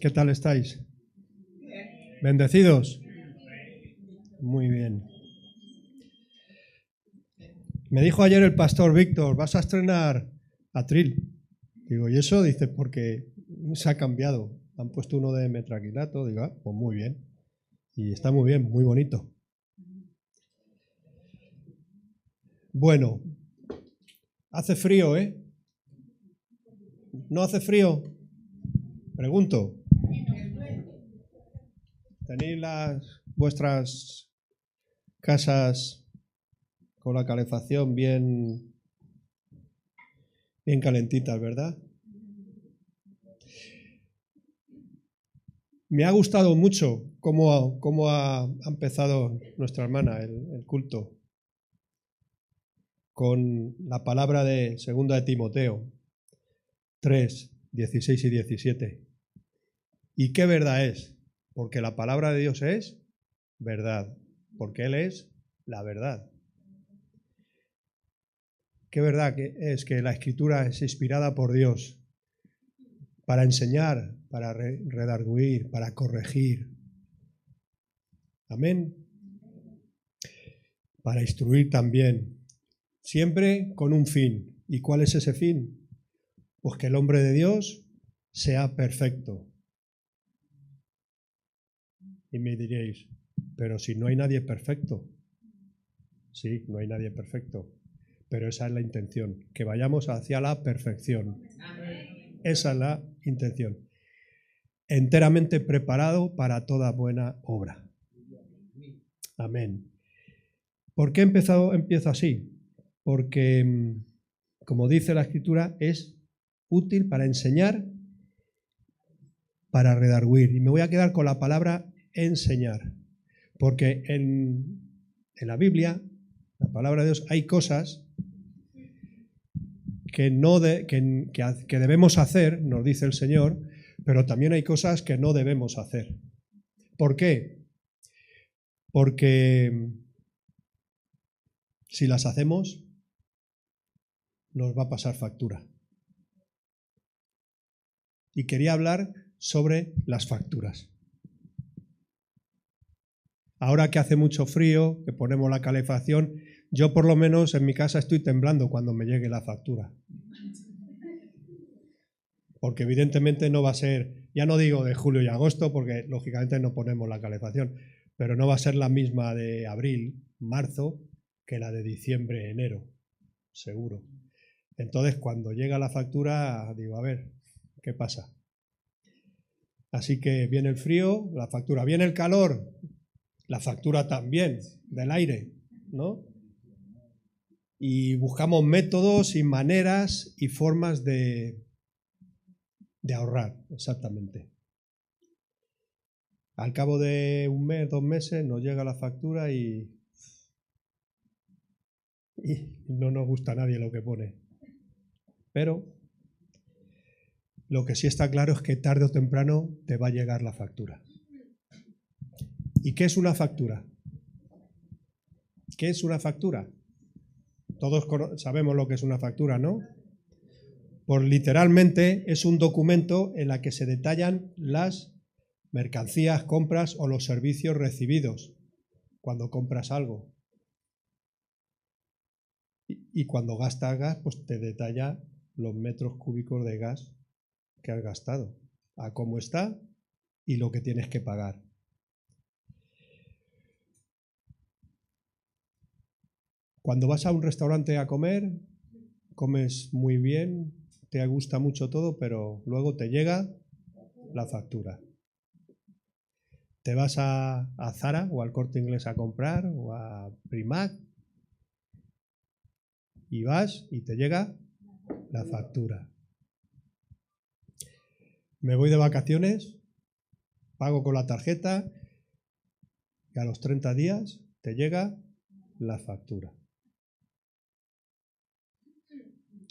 ¿Qué tal estáis? ¿Bendecidos? Muy bien. Me dijo ayer el pastor Víctor, vas a estrenar Atril. Digo, ¿y eso? Dice, porque se ha cambiado. Han puesto uno de metraquilato. Digo, pues muy bien. Y está muy bien, muy bonito. Bueno, hace frío, ¿eh? ¿No hace frío? Pregunto. ¿Tenéis vuestras casas con la calefacción bien calentitas, verdad? Me ha gustado mucho cómo ha empezado nuestra hermana el culto con la palabra de 2 de Timoteo 3, 16 y 17. ¿Y qué verdad es? Porque la palabra de Dios es verdad, porque Él es la verdad. ¿Qué verdad es que la Escritura es inspirada por Dios para enseñar, para redarguir, para corregir? Amén. Para instruir también, siempre con un fin. ¿Y cuál es ese fin? Pues que el hombre de Dios sea perfecto. Y me diréis, pero si no hay nadie perfecto. Sí, no hay nadie perfecto, pero esa es la intención, que vayamos hacia la perfección. Esa es la intención. Enteramente preparado para toda buena obra. Amén. ¿Por qué empiezo así? Porque, como dice la Escritura, es útil para enseñar, para redarguir. Y me voy a quedar con la palabra enseñar, porque en la Biblia, la palabra de Dios, hay cosas que debemos hacer, nos dice el Señor, pero también hay cosas que no debemos hacer. ¿Por qué? Porque si las hacemos, nos va a pasar factura. Y quería hablar sobre las facturas. Ahora que hace mucho frío, que ponemos la calefacción, yo por lo menos en mi casa estoy temblando cuando me llegue la factura. Porque evidentemente no va a ser, ya no digo de julio y agosto, porque lógicamente no ponemos la calefacción, pero no va a ser la misma de abril, marzo, que la de diciembre, enero, seguro. Entonces, cuando llega la factura, digo, a ver, ¿qué pasa? Así que viene el frío, la factura. Viene el calor, la factura también, del aire, ¿no? Y buscamos métodos y maneras y formas de ahorrar, exactamente. Al cabo de un mes, 2 meses, nos llega la factura y no nos gusta a nadie lo que pone. Pero lo que sí está claro es que tarde o temprano te va a llegar la factura. ¿Y qué es una factura? ¿Qué es una factura? Todos sabemos lo que es una factura, ¿no? Pues literalmente es un documento en la que se detallan las mercancías, compras o los servicios recibidos cuando compras algo. Y cuando gastas gas, pues te detalla los metros cúbicos de gas que has gastado, a cómo está y lo que tienes que pagar. Cuando vas a un restaurante a comer, comes muy bien, te gusta mucho todo, pero luego te llega la factura. Te vas a Zara o al Corte Inglés a comprar o a Primark y vas y te llega la factura. Me voy de vacaciones, pago con la tarjeta y a los 30 días te llega la factura.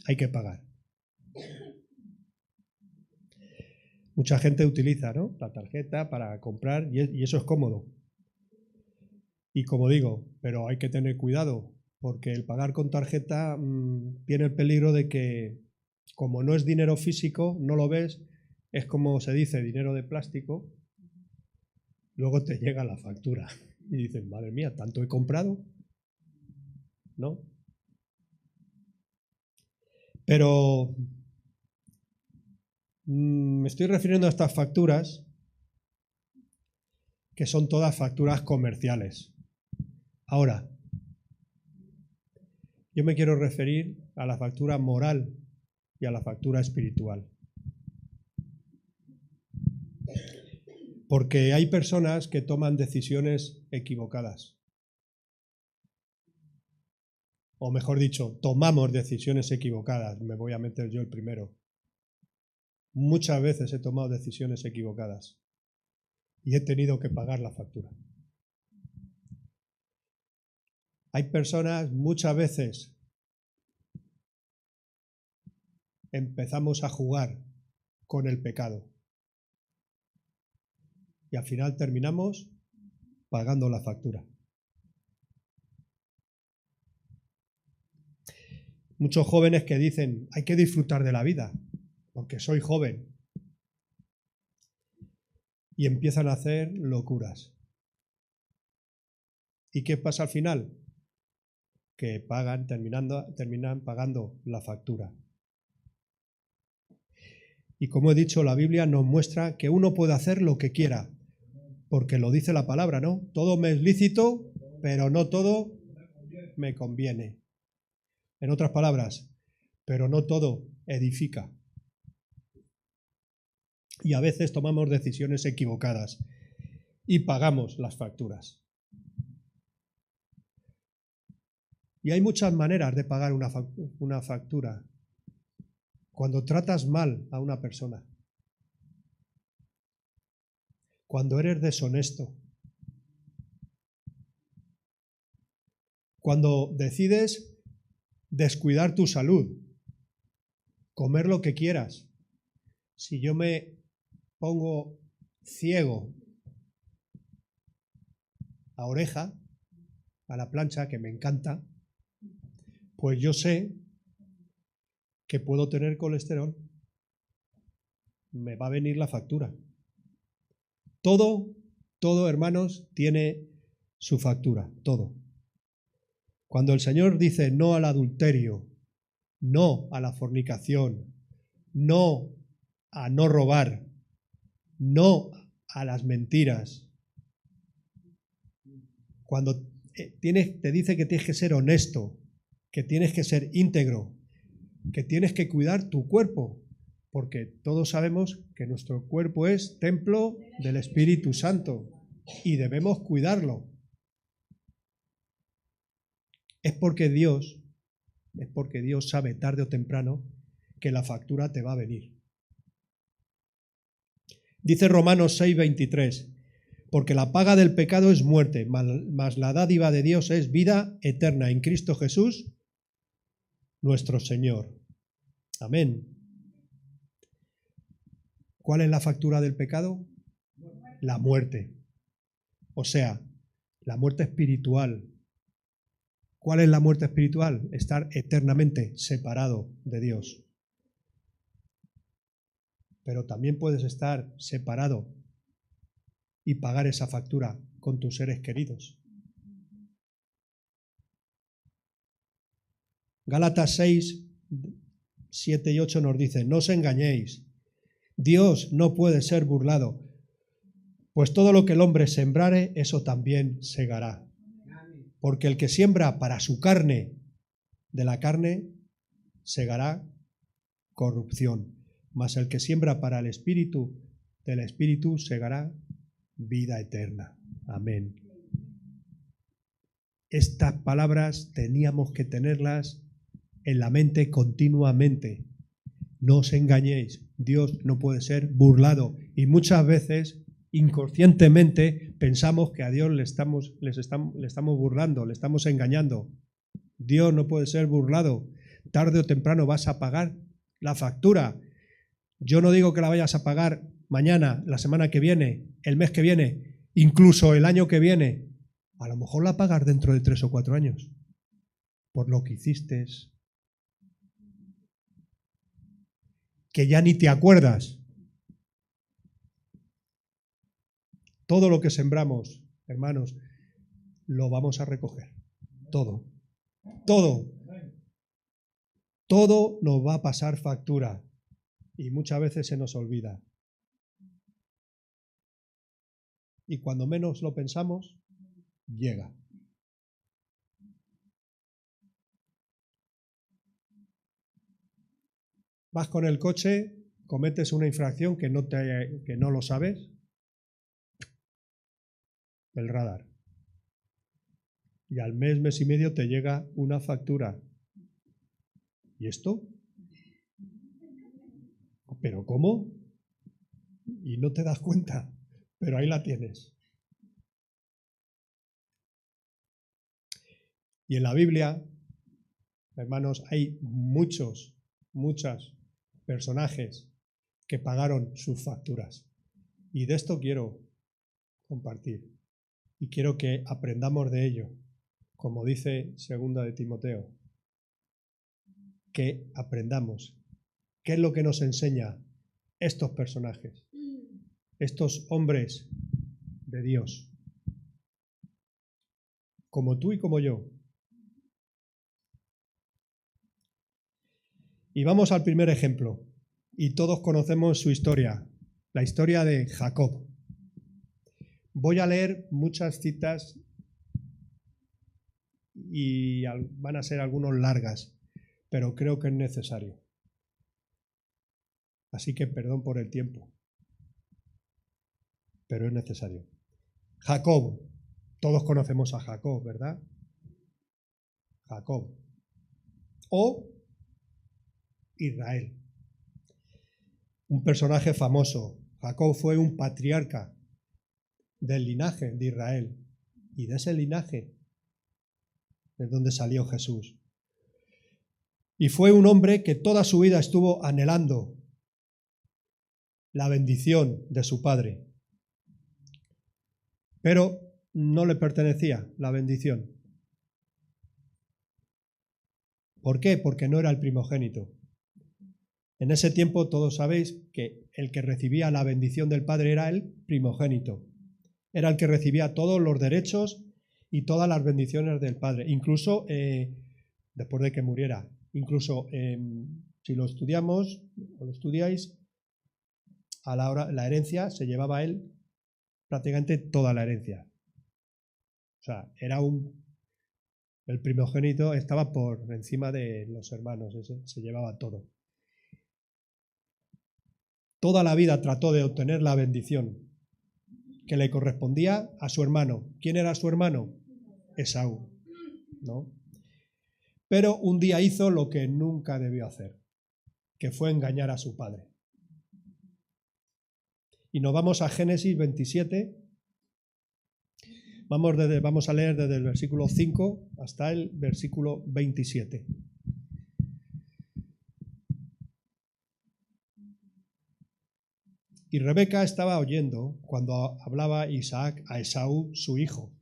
Hay que pagar. Mucha gente utiliza, ¿no?, la tarjeta para comprar y eso es cómodo. Y como digo, pero hay que tener cuidado porque el pagar con tarjeta tiene el peligro de que, como no es dinero físico, no lo ves es como se dice, dinero de plástico, luego te llega la factura y dices, madre mía, ¿tanto he comprado? ¿No? Pero me estoy refiriendo a estas facturas que son todas facturas comerciales. Ahora, yo me quiero referir a la factura moral y a la factura espiritual. Porque hay personas que toman decisiones equivocadas. O mejor dicho, tomamos decisiones equivocadas. Me voy a meter yo el primero. Muchas veces he tomado decisiones equivocadas y he tenido que pagar la factura. Hay personas, muchas veces empezamos a jugar con el pecado y al final terminamos pagando la factura. Muchos jóvenes que dicen, hay que disfrutar de la vida, porque soy joven. Y empiezan a hacer locuras. ¿Y qué pasa al final? Que terminan pagando la factura. Y como he dicho, la Biblia nos muestra que uno puede hacer lo que quiera, porque lo dice la palabra, ¿no? Todo me es lícito, pero no todo me conviene. En otras palabras, pero no todo edifica. Y a veces tomamos decisiones equivocadas y pagamos las facturas. Y hay muchas maneras de pagar una factura. Cuando tratas mal a una persona, cuando eres deshonesto, cuando decides descuidar tu salud, comer lo que quieras. Si yo me pongo ciego a oreja, a la plancha, que me encanta, pues yo sé que puedo tener colesterol. Me va a venir la factura. Todo, hermanos, tiene su factura, todo. Cuando el Señor dice no al adulterio, no a la fornicación, no a no robar, no a las mentiras, cuando te dice que tienes que ser honesto, que tienes que ser íntegro, que tienes que cuidar tu cuerpo, porque todos sabemos que nuestro cuerpo es templo del Espíritu Santo y debemos cuidarlo. Es porque Dios sabe tarde o temprano que la factura te va a venir. Dice Romanos 6:23, porque la paga del pecado es muerte, mas la dádiva de Dios es vida eterna en Cristo Jesús, nuestro Señor. Amén. ¿Cuál es la factura del pecado? La muerte. O sea, la muerte espiritual. ¿Cuál es la muerte espiritual? Estar eternamente separado de Dios. Pero también puedes estar separado y pagar esa factura con tus seres queridos. Gálatas 6, 7 y 8 nos dice, no os engañéis, Dios no puede ser burlado, pues todo lo que el hombre sembrare, eso también segará. Porque el que siembra para su carne, de la carne, segará corrupción. Mas el que siembra para el Espíritu, del Espíritu, segará vida eterna. Amén. Estas palabras teníamos que tenerlas en la mente continuamente. No os engañéis, Dios no puede ser burlado. Y muchas veces, inconscientemente, pensamos que a Dios le estamos burlando, le estamos engañando. Dios no puede ser burlado. Tarde o temprano vas a pagar la factura. Yo no digo que la vayas a pagar mañana, la semana que viene, el mes que viene, incluso el año que viene. A lo mejor la pagas dentro de 3 o 4 años. Por lo que hiciste, que ya ni te acuerdas. Todo lo que sembramos, hermanos, lo vamos a recoger. Todo. Todo. Todo nos va a pasar factura. Y muchas veces se nos olvida. Y cuando menos lo pensamos, llega. Vas con el coche, cometes una infracción que no lo sabes. El radar. Y al mes y medio te llega una factura. ¿Y esto? ¿Pero cómo? Y no te das cuenta, pero ahí la tienes. Y en la Biblia, hermanos, hay muchos personajes que pagaron sus facturas. Y de esto quiero compartir. Y quiero que aprendamos de ello, como dice 2 de Timoteo. Que aprendamos. ¿Qué es lo que nos enseña estos personajes? Estos hombres de Dios. Como tú y como yo. Y vamos al primer ejemplo. Y todos conocemos su historia. La historia de Jacob. Voy a leer muchas citas y van a ser algunos largas, pero creo que es necesario. Así que perdón por el tiempo, pero es necesario. Jacob. Todos conocemos a Jacob, ¿verdad? Jacob. O Israel. Un personaje famoso. Jacob fue un patriarca del linaje de Israel. Y de ese linaje es donde salió Jesús. Y fue un hombre que toda su vida estuvo anhelando la bendición de su padre. Pero no le pertenecía la bendición. ¿Por qué? Porque no era el primogénito. En ese tiempo todos sabéis que el que recibía la bendición del padre era el primogénito. Era el que recibía todos los derechos y todas las bendiciones del padre, incluso después de que muriera. Incluso si lo estudiamos o lo estudiáis, a la herencia se llevaba a él prácticamente toda la herencia. O sea, el primogénito estaba por encima de los hermanos, se llevaba todo. Toda la vida trató de obtener la bendición que le correspondía a su hermano. ¿Quién era su hermano? Esaú, ¿no? Pero un día hizo lo que nunca debió hacer, que fue engañar a su padre. Y nos vamos a Génesis 27. Vamos a leer desde el versículo 5 hasta el versículo 27. Y Rebeca estaba oyendo cuando hablaba Isaac a Esaú, su hijo.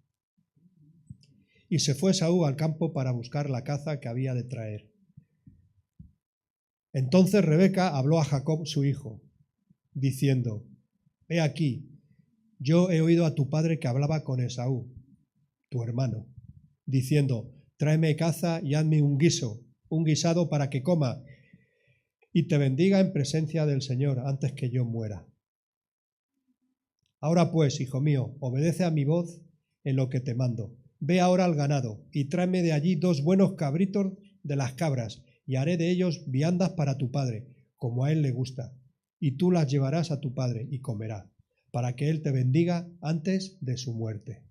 Y se fue Esaú al campo para buscar la caza que había de traer. Entonces Rebeca habló a Jacob, su hijo, diciendo: He aquí, yo he oído a tu padre que hablaba con Esaú, tu hermano, diciendo: Tráeme caza y hazme un guisado para que coma, y te bendiga en presencia del Señor antes que yo muera. Ahora pues, hijo mío, obedece a mi voz en lo que te mando. Ve ahora al ganado y tráeme de allí 2 buenos cabritos de las cabras, y haré de ellos viandas para tu padre, como a él le gusta, y tú las llevarás a tu padre y comerá, para que él te bendiga antes de su muerte.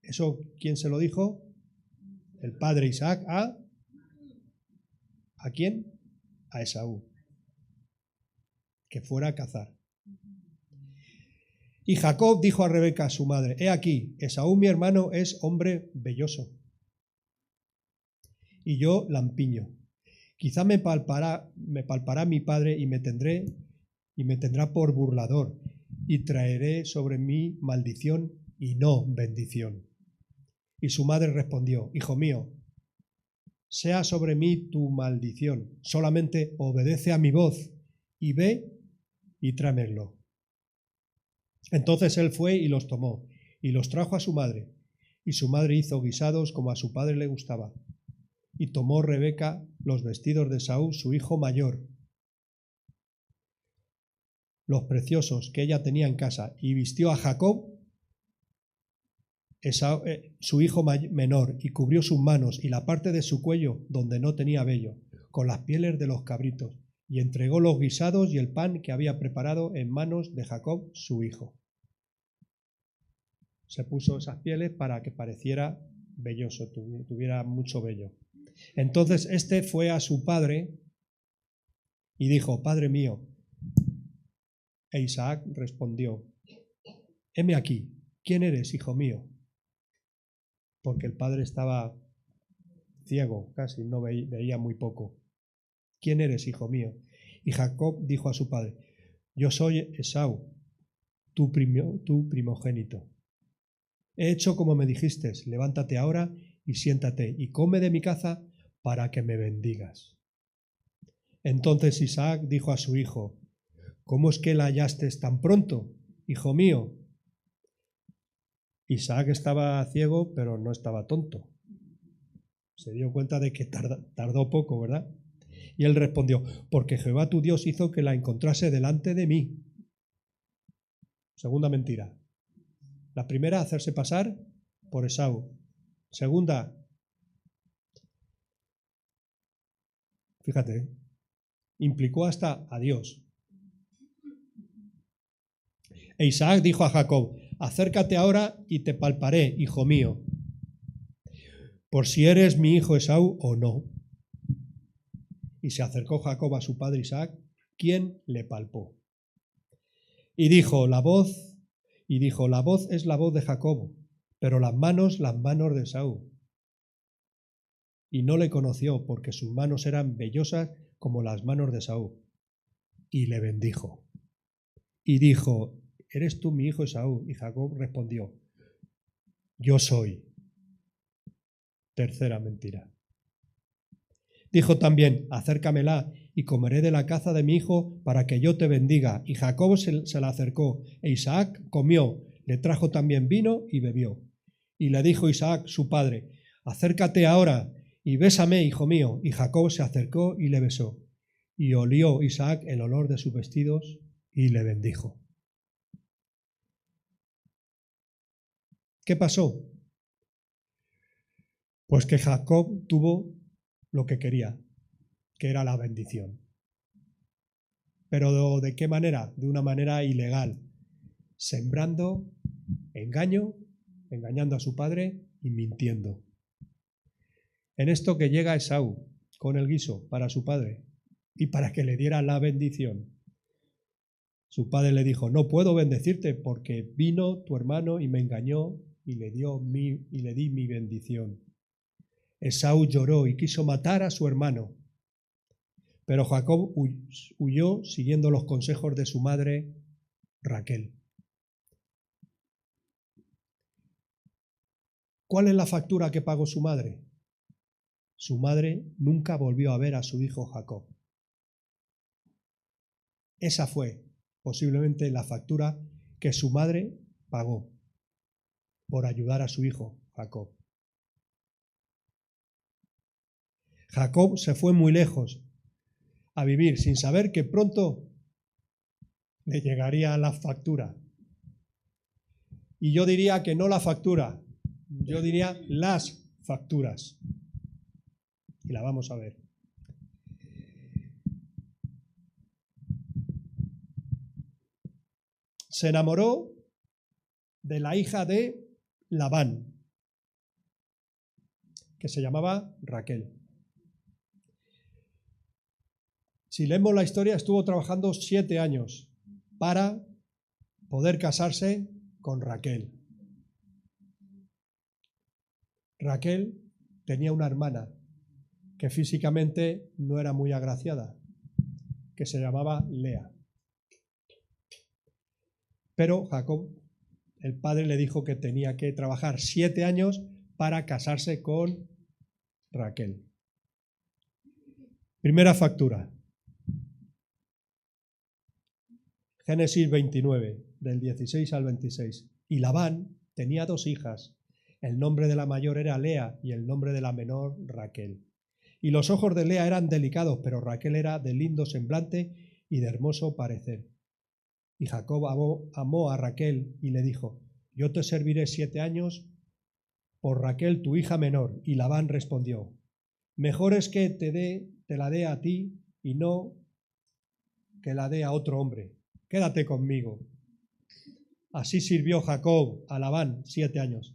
¿Eso quién se lo dijo? El padre Isaac ¿a quién? A Esaú, que fuera a cazar. Y Jacob dijo a Rebeca, su madre: He aquí, Esaú mi hermano es hombre velloso, y yo lampiño. Quizá me palpará mi padre y me tendrá por burlador, y traeré sobre mí maldición y no bendición. Y su madre respondió: Hijo mío, sea sobre mí tu maldición, solamente obedece a mi voz y ve y tráemelo. Entonces él fue y los tomó, y los trajo a su madre, y su madre hizo guisados como a su padre le gustaba. Y tomó Rebeca los vestidos de Esaú, su hijo mayor, los preciosos que ella tenía en casa, y vistió a Jacob, Esaú, su hijo menor, y cubrió sus manos y la parte de su cuello donde no tenía vello, con las pieles de los cabritos, y entregó los guisados y el pan que había preparado en manos de Jacob, su hijo. Se puso esas pieles para que pareciera velloso, tuviera mucho vello. Entonces este fue a su padre y dijo: Padre mío. E Isaac respondió: heme aquí, ¿quién eres, hijo mío? Porque el padre estaba ciego, casi no veía muy poco. ¿Quién eres, hijo mío? Y Jacob dijo a su padre: yo soy Esaú, tu primogénito. He hecho como me dijiste, levántate ahora y siéntate y come de mi caza para que me bendigas. Entonces Isaac dijo a su hijo: ¿cómo es que la hallaste tan pronto, hijo mío? Isaac estaba ciego, pero no estaba tonto. Se dio cuenta de que tardó poco, ¿verdad? Y él respondió: porque Jehová tu Dios hizo que la encontrase delante de mí. Segunda mentira. La primera, hacerse pasar por Esaú. Segunda, fíjate, implicó hasta a Dios. E Isaac dijo a Jacob: acércate ahora y te palparé, hijo mío, por si eres mi hijo Esaú o no. Y se acercó Jacob a su padre Isaac, quien le palpó. Y dijo: la voz es la voz de Jacob, pero las manos de Esaú. Y no le conoció, porque sus manos eran vellosas como las manos de Esaú. Y le bendijo. Y dijo: ¿eres tú mi hijo Esaú? Y Jacob respondió: yo soy. Tercera mentira. Dijo también: acércamela y comeré de la caza de mi hijo para que yo te bendiga. Y Jacob se la acercó, e Isaac comió, le trajo también vino y bebió. Y le dijo Isaac, su padre: acércate ahora y bésame, hijo mío. Y Jacob se acercó y le besó. Y olió Isaac el olor de sus vestidos y le bendijo. ¿Qué pasó? Pues que Jacob tuvo lo que quería, que era la bendición. ¿Pero de qué manera? De una manera ilegal, sembrando engaño, engañando a su padre y mintiendo. En esto que llega Esaú con el guiso para su padre y para que le diera la bendición, su padre le dijo: no puedo bendecirte porque vino tu hermano y me engañó y le di mi bendición. Esaú lloró y quiso matar a su hermano, pero Jacob huyó siguiendo los consejos de su madre Raquel. ¿Cuál es la factura que pagó su madre? Su madre nunca volvió a ver a su hijo Jacob. Esa fue posiblemente la factura que su madre pagó por ayudar a su hijo Jacob. Jacob se fue muy lejos a vivir sin saber que pronto le llegaría la factura. Y yo diría que no la factura, yo diría las facturas. Y la vamos a ver. Se enamoró de la hija de Labán, que se llamaba Raquel. Si leemos la historia, estuvo trabajando 7 años para poder casarse con Raquel. Raquel tenía una hermana que físicamente no era muy agraciada, que se llamaba Lea. Pero Jacob, el padre, le dijo que tenía que trabajar 7 años para casarse con Raquel. Primera factura. Génesis 29, del 16 al 26. Y Labán tenía 2 hijas. El nombre de la mayor era Lea y el nombre de la menor Raquel. Y los ojos de Lea eran delicados, pero Raquel era de lindo semblante y de hermoso parecer. Y Jacob amó a Raquel y le dijo: yo te serviré 7 años por Raquel, tu hija menor. Y Labán respondió: mejor es que te la dé a ti y no que la dé a otro hombre. Quédate conmigo. Así sirvió Jacob a Labán 7 años.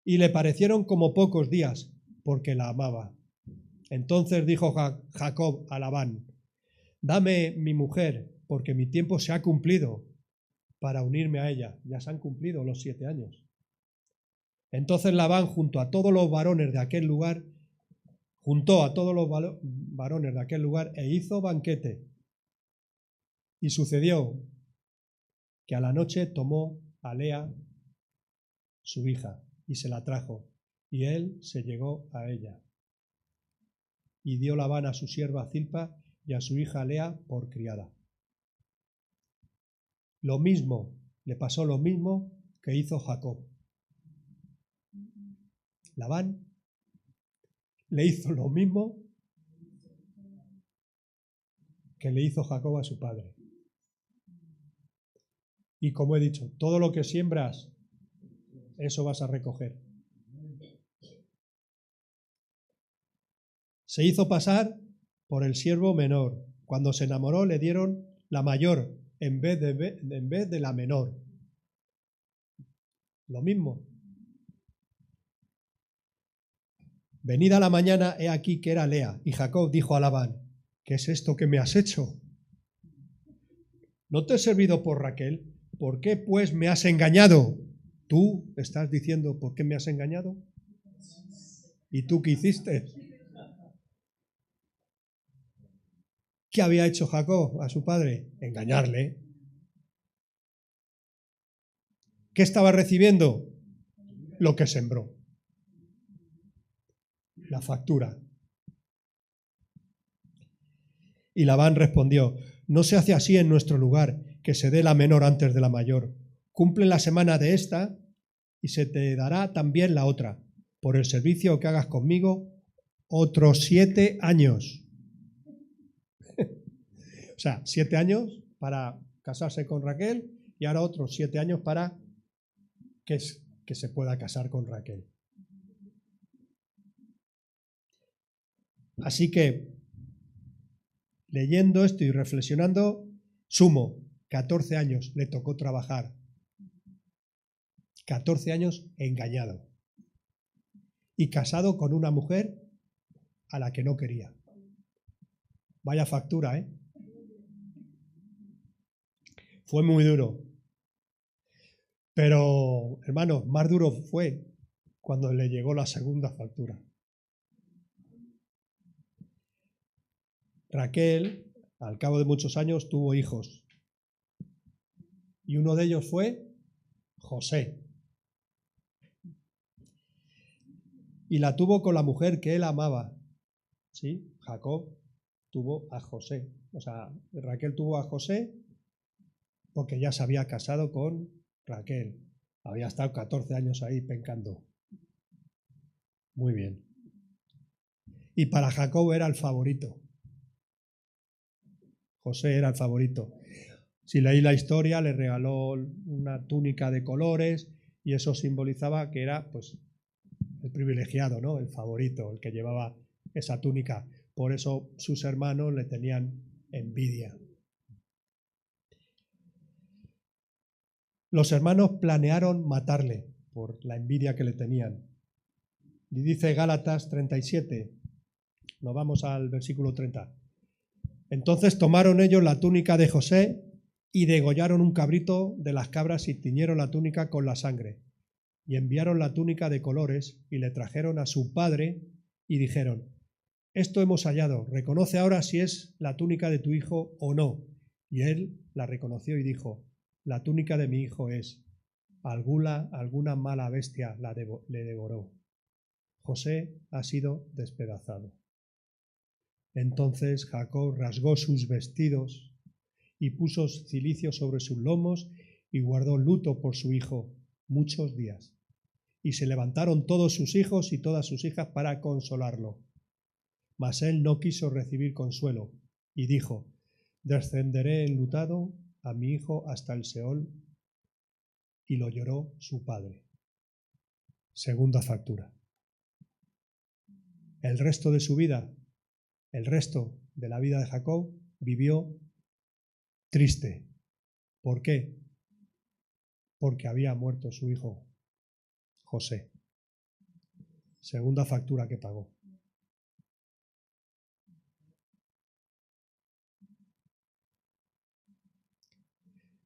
Y le parecieron como pocos días, porque la amaba. Entonces dijo Jacob a Labán: dame mi mujer, porque mi tiempo se ha cumplido para unirme a ella. Ya se han cumplido los 7 años. Entonces Labán juntó a todos los varones de aquel lugar e hizo banquete. Y sucedió que a la noche tomó a Lea, su hija, y se la trajo, y él se llegó a ella. Y dio Labán a su sierva Zilpa y a su hija Lea por criada. Le pasó lo mismo que hizo Jacob. Labán le hizo lo mismo que le hizo Jacob a su padre. Y como he dicho, todo lo que siembras, eso vas a recoger. Se hizo pasar por el siervo menor. Cuando se enamoró le dieron la mayor en vez de la menor. Lo mismo. Venida la mañana, he aquí que era Lea. Y Jacob dijo a Labán: ¿qué es esto que me has hecho? ¿No te he servido por Raquel? ¿Por qué pues me has engañado? ¿Tú estás diciendo por qué me has engañado? ¿Y tú qué hiciste? ¿Qué había hecho Jacob a su padre? Engañarle. ¿Qué estaba recibiendo? Lo que sembró. La factura. Y Labán respondió: no se hace así en nuestro lugar, que se dé la menor antes de la mayor. Cumple la semana de esta y se te dará también la otra, por el servicio que hagas conmigo, otros 7 años. O sea, 7 años para casarse con Raquel y ahora otros 7 años para que se pueda casar con Raquel. Así que, leyendo esto y reflexionando, sumo 14 años le tocó trabajar. 14 años engañado. Y casado con una mujer a la que no quería. Vaya factura, ¿eh? Fue muy duro. Pero, hermanos, más duro fue cuando le llegó la segunda factura. Raquel, al cabo de muchos años, tuvo hijos. Y uno de ellos fue José. Y la tuvo con la mujer que él amaba. ¿Sí? Jacob tuvo a José. O sea, Raquel tuvo a José porque ya se había casado con Raquel. Había estado 14 años ahí pencando. Muy bien. Y para Jacob era el favorito. José era el favorito. Si leí la historia, le regaló una túnica de colores y eso simbolizaba que era, pues, el privilegiado, ¿no? El favorito, el que llevaba esa túnica. Por eso sus hermanos le tenían envidia. Los hermanos planearon matarle por la envidia que le tenían. Y dice Gálatas 37, nos vamos al versículo 30. Entonces tomaron ellos la túnica de José y degollaron un cabrito de las cabras y tiñeron la túnica con la sangre. Y enviaron la túnica de colores y le trajeron a su padre y dijeron: esto hemos hallado, reconoce ahora si es la túnica de tu hijo o no. Y él la reconoció y dijo: la túnica de mi hijo es. Alguna mala bestia le devoró. José ha sido despedazado. Entonces Jacob rasgó sus vestidos y puso cilicio sobre sus lomos y guardó luto por su hijo muchos días. Y se levantaron todos sus hijos y todas sus hijas para consolarlo. Mas él no quiso recibir consuelo y dijo: descenderé enlutado a mi hijo hasta el Seol. Y lo lloró su padre. Segunda factura. El resto de su vida, el resto de la vida de Jacob, vivió triste. ¿Por qué? Porque había muerto su hijo José. Segunda factura que pagó.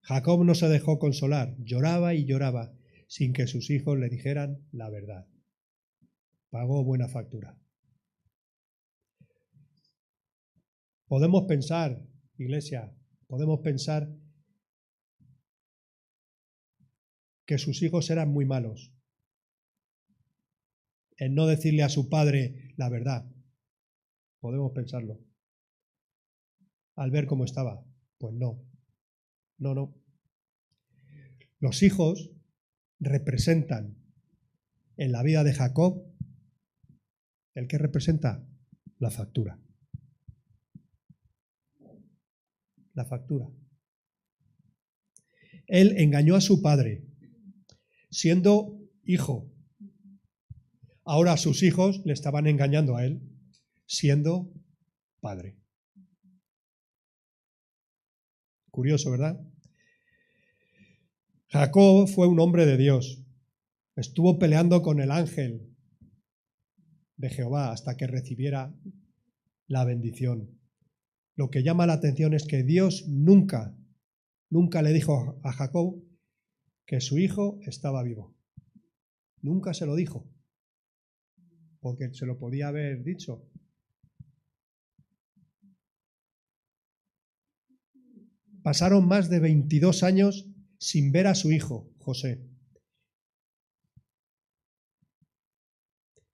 Jacob no se dejó consolar, lloraba y lloraba, sin que sus hijos le dijeran la verdad. Pagó buena factura. Podemos pensar, iglesia, podemos pensar que sus hijos eran muy malos en no decirle a su padre la verdad. Podemos pensarlo. Al ver cómo estaba, pues no. No. Los hijos representan en la vida de Jacob, ¿el que representa? La factura. La factura. Él engañó a su padre, siendo hijo. Ahora sus hijos le estaban engañando a él, siendo padre. Curioso, ¿verdad? Jacob fue un hombre de Dios. Estuvo peleando con el ángel de Jehová hasta que recibiera la bendición. Lo que llama la atención es que Dios nunca le dijo a Jacob que su hijo estaba vivo. Nunca se lo dijo, porque se lo podía haber dicho. Pasaron más de 22 años sin ver a su hijo, José.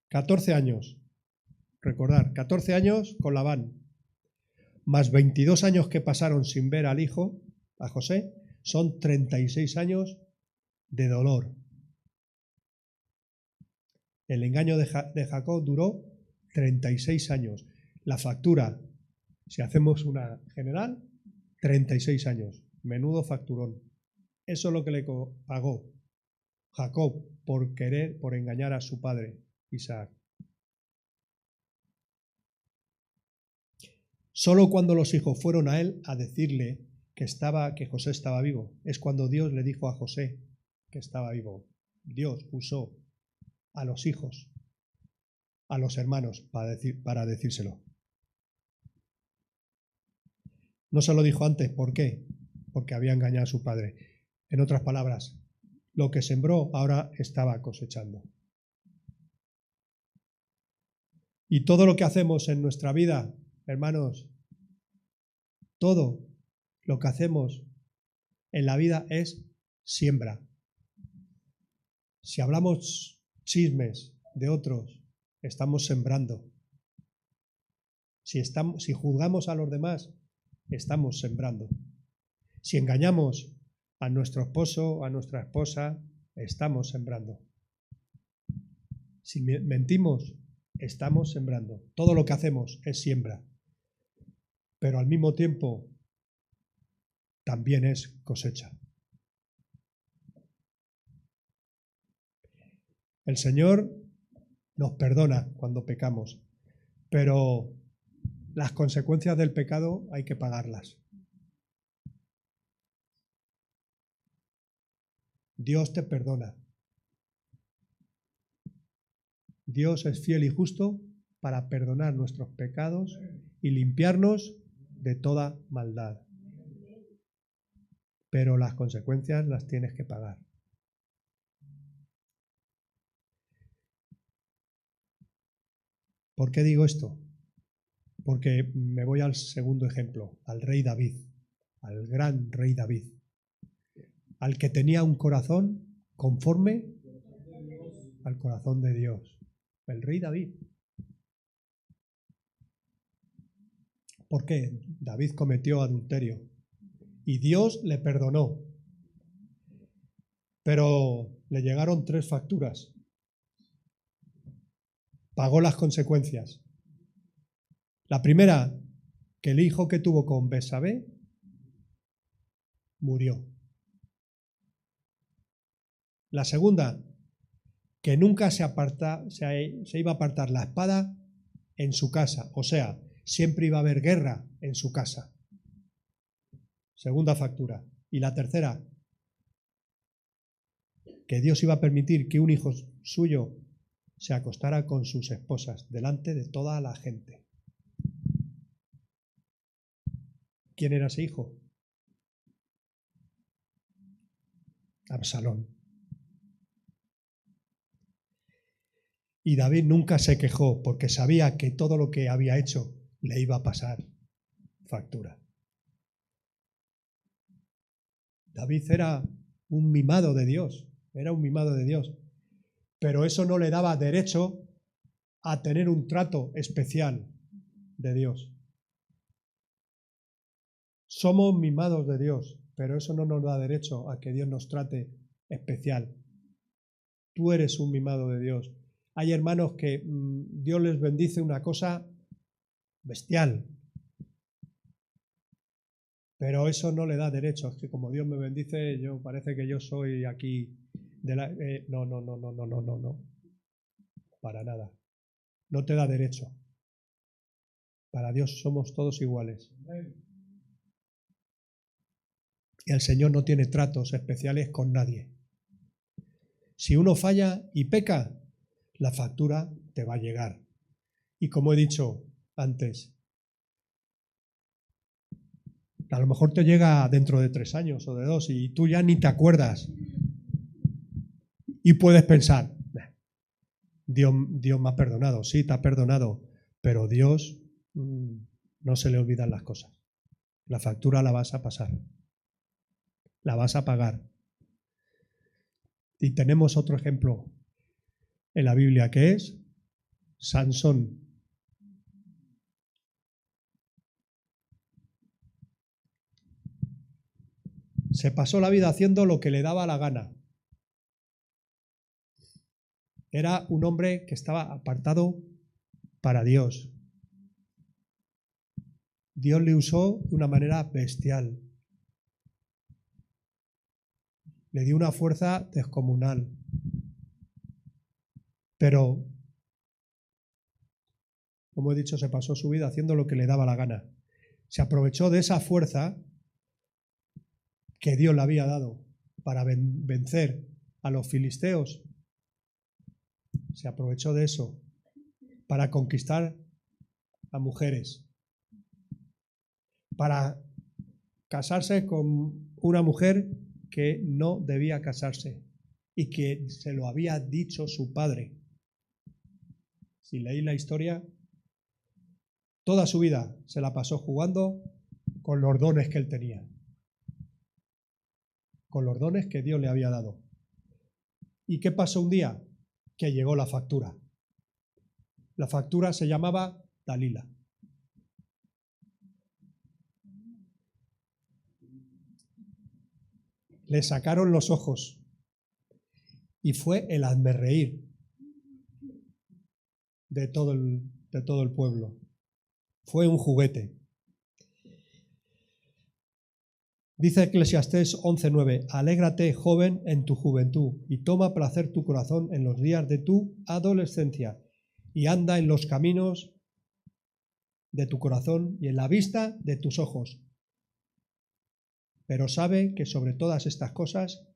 14 años, recordar, 14 años con Labán, más 22 años que pasaron sin ver al hijo, a José, son 36 años de dolor. El engaño de Jacob duró 36 años. La factura, si hacemos una general, 36 años. Menudo facturón. Eso es lo que le pagó Jacob por engañar a su padre Isaac. Solo cuando los hijos fueron a él a decirle que José estaba vivo, es cuando Dios le dijo a José que estaba vivo. Dios usó a los hijos, a los hermanos, para decírselo. No se lo dijo antes, ¿por qué? Porque había engañado a su padre. En otras palabras, lo que sembró ahora estaba cosechando. Y todo lo que hacemos en nuestra vida, hermanos, todo lo que hacemos en la vida es siembra. Si hablamos chismes de otros, estamos sembrando. Si juzgamos a los demás, estamos sembrando. Si engañamos a nuestro esposo, a nuestra esposa, estamos sembrando. Si mentimos, estamos sembrando. Todo lo que hacemos es siembra. Pero al mismo tiempo, también es cosecha. El Señor nos perdona cuando pecamos, pero las consecuencias del pecado hay que pagarlas. Dios te perdona. Dios es fiel y justo para perdonar nuestros pecados y limpiarnos de toda maldad. Pero las consecuencias las tienes que pagar. ¿Por qué digo esto? Porque me voy al segundo ejemplo, al rey David, al gran rey David, al que tenía un corazón conforme al corazón de Dios. El rey David. ¿Por qué? David cometió adulterio. y Dios le perdonó. Pero le llegaron 3 facturas. Pagó las consecuencias. La primera, que el hijo que tuvo con Betsabé murió. La segunda, que nunca se iba a apartar la espada en su casa. O sea, siempre iba a haber guerra en su casa. Segunda factura. Y la tercera, que Dios iba a permitir que un hijo suyo se acostara con sus esposas delante de toda la gente. ¿Quién era ese hijo? Absalón. Y David nunca se quejó porque sabía que todo lo que había hecho le iba a pasar factura. David era un mimado de Dios, pero eso no le daba derecho a tener un trato especial de Dios. Somos mimados de Dios, pero eso no nos da derecho a que Dios nos trate especial. Tú eres un mimado de Dios. Hay hermanos que Dios les bendice una cosa bestial, pero eso no le da derecho. Es que como Dios me bendice, parece que yo soy aquí de la... No. Para nada. No te da derecho. Para Dios somos todos iguales. Y el Señor no tiene tratos especiales con nadie. Si uno falla y peca, la factura te va a llegar. Y como he dicho antes, a lo mejor te llega dentro de 3 años o de 2 y tú ya ni te acuerdas. Y puedes pensar, Dios me ha perdonado, sí, te ha perdonado, pero Dios no se le olvidan las cosas. La factura la vas a pasar, la vas a pagar. Y tenemos otro ejemplo en la Biblia que es Sansón. Se pasó la vida haciendo lo que le daba la gana. Era un hombre que estaba apartado para Dios. Dios le usó de una manera bestial. Le dio una fuerza descomunal. Pero, como he dicho, se pasó su vida haciendo lo que le daba la gana. Se aprovechó de esa fuerza que Dios le había dado para vencer a los filisteos. Se aprovechó de eso para conquistar a mujeres, para casarse con una mujer que no debía casarse y que se lo había dicho su padre. Si leéis la historia, toda su vida se la pasó jugando con los dones que él tenía, con los dones que Dios le había dado. ¿Y qué pasó un día? Que llegó la factura. La factura se llamaba Dalila. Le sacaron los ojos y fue el hazmerreír de todo el pueblo. Fue un juguete. Dice Eclesiastés 11:9, alégrate, joven, en tu juventud, y toma placer tu corazón en los días de tu adolescencia, y anda en los caminos de tu corazón y en la vista de tus ojos. Pero sabes que sobre todas estas cosas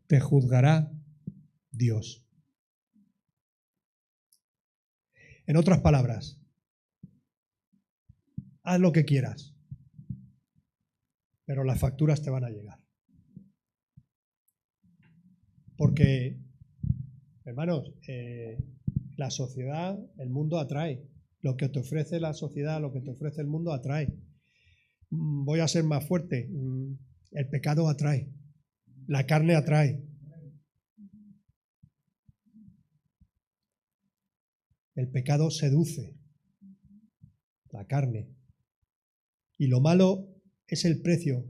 te juzgará Dios. En otras palabras, haz lo que quieras, pero las facturas te van a llegar. Porque, hermanos, la sociedad, el mundo atrae. Lo que te ofrece la sociedad, lo que te ofrece el mundo atrae. Voy a ser más fuerte. El pecado atrae. La carne atrae. El pecado seduce. La carne. Y lo malo es el precio,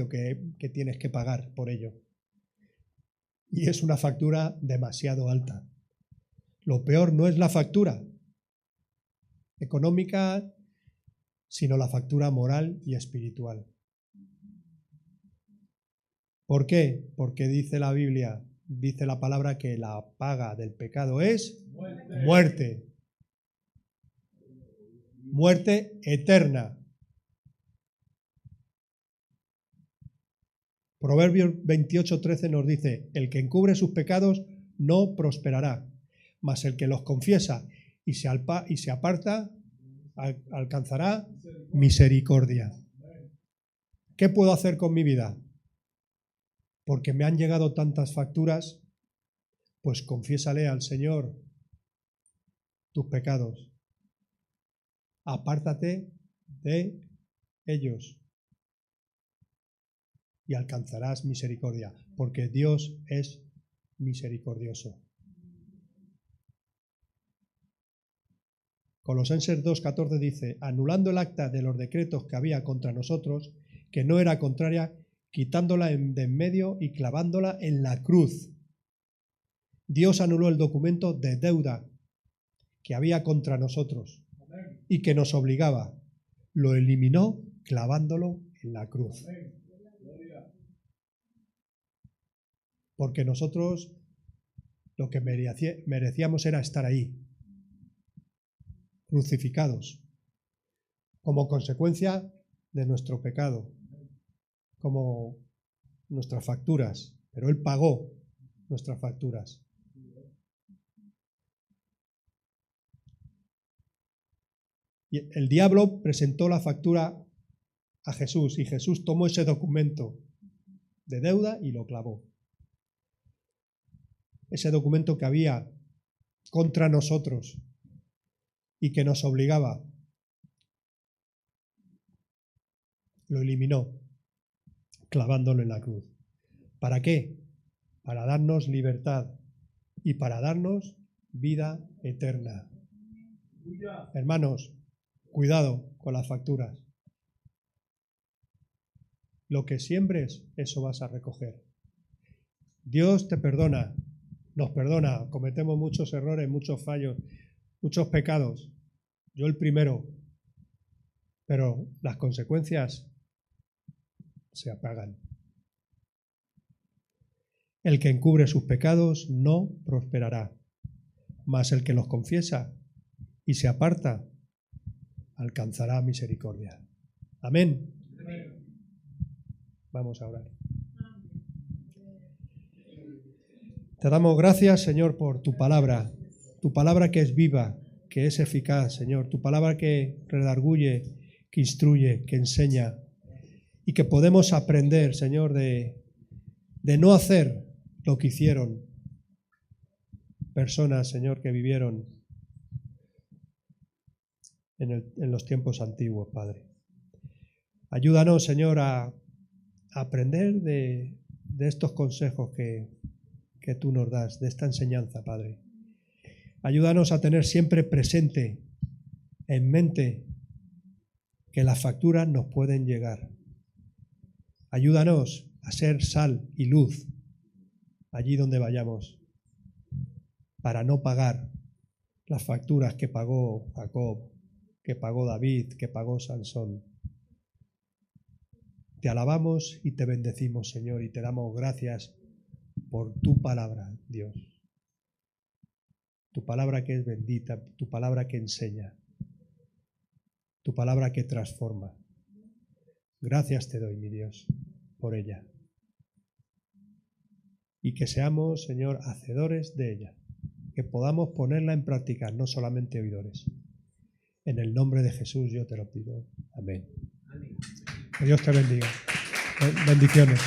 que tienes que pagar por ello. Y es una factura demasiado alta. Lo peor no es la factura económica, sino la factura moral y espiritual. ¿Por qué? Porque dice la Biblia, dice la palabra que la paga del pecado es muerte. Muerte eterna. Proverbios 28:13 nos dice, el que encubre sus pecados no prosperará, mas el que los confiesa y se aparta alcanzará misericordia. ¿Qué puedo hacer con mi vida? Porque me han llegado tantas facturas, pues confiésale al Señor tus pecados. Apártate de ellos y alcanzarás misericordia, porque Dios es misericordioso. Colosenses 2:14 dice, anulando el acta de los decretos que había contra nosotros, que no era contraria, quitándola de en medio y clavándola en la cruz. Dios anuló el documento de deuda que había contra nosotros y que nos obligaba. Lo eliminó clavándolo en la cruz. Porque nosotros lo que merecíamos era estar ahí, crucificados, como consecuencia de nuestro pecado, como nuestras facturas, pero Él pagó nuestras facturas. Y el diablo presentó la factura a Jesús y Jesús tomó ese documento de deuda y lo clavó. Ese documento que había contra nosotros y que nos obligaba, lo eliminó clavándolo en la cruz. ¿Para qué? Para darnos libertad y para darnos vida eterna. Hermanos, cuidado con las facturas. Lo que siembres, eso vas a recoger. Dios te perdona, nos perdona, cometemos muchos errores, muchos fallos, muchos pecados. Yo el primero, pero las consecuencias se apagan. El que encubre sus pecados no prosperará, mas el que los confiesa y se aparta alcanzará misericordia. Amén. Vamos a orar. Te damos gracias, Señor, por tu palabra que es viva, que es eficaz, Señor, tu palabra que redarguye, que instruye, que enseña y que podemos aprender, Señor, de no hacer lo que hicieron personas, Señor, que vivieron en los tiempos antiguos, Padre. Ayúdanos, Señor, a aprender de estos consejos que tú nos das, de esta enseñanza, Padre. Ayúdanos a tener siempre presente, en mente, que las facturas nos pueden llegar. Ayúdanos a ser sal y luz allí donde vayamos, para no pagar las facturas que pagó Jacob, que pagó David, que pagó Sansón. Te alabamos y te bendecimos, Señor, y te damos gracias por tu palabra, Dios. Tu palabra que es bendita, tu palabra que enseña, tu palabra que transforma. Gracias te doy, mi Dios, por ella. Y que seamos, Señor, hacedores de ella, que podamos ponerla en práctica, no solamente oidores. En el nombre de Jesús yo te lo pido. Amén. Que Dios te bendiga. Bendiciones.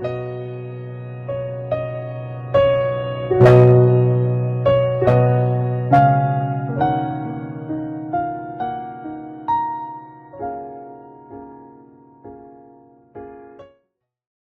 Bye.